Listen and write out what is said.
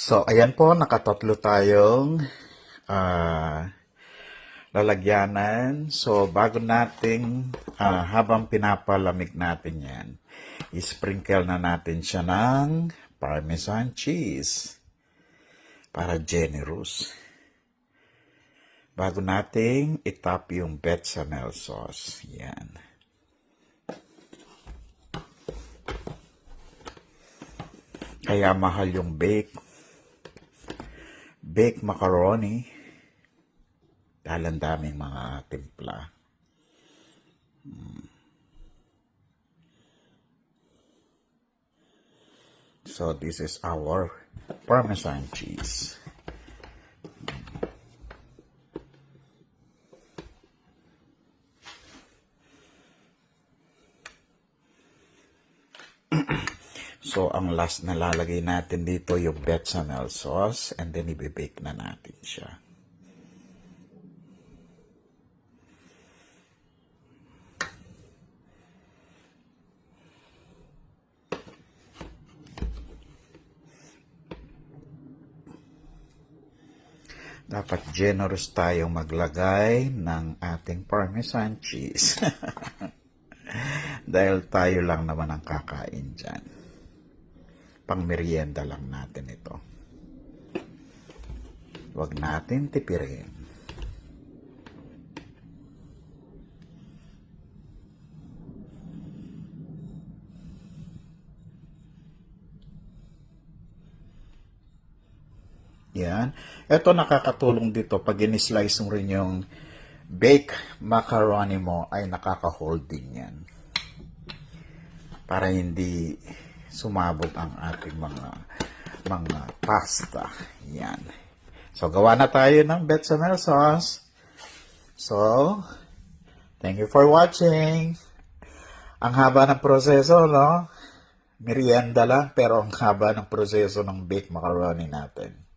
So, ayan po, nakatatlo tayong ah, lalagyanan. So, bago nating, habang pinapalamig natin yan, isprinkle na natin siya ng Parmesan cheese para generous. Bago nating itap yung bechamel sauce. Yan. Kaya mahal yung baked macaroni dahil ang daming mga timpla. So this is our Parmesan cheese. So, ang last na lalagay natin dito yung bechamel sauce and then ibibake na natin siya. Dapat generous tayong maglagay ng ating Parmesan cheese. Dahil tayo lang naman ang kakain dyan. Pang merienda lang natin ito. Huwag natin tipirin. Yan. Ito nakakatulong dito pag in-slice mo rin yung baked macaroni mo ay nakaka-hold din yan. Para hindi sumabog ang ating mga pasta. Yan. So, gawa na tayo ng bechamel sauce. So, thank you for watching. Ang haba ng proseso, no? Merienda lang, pero ang haba ng proseso ng baked macaroni natin.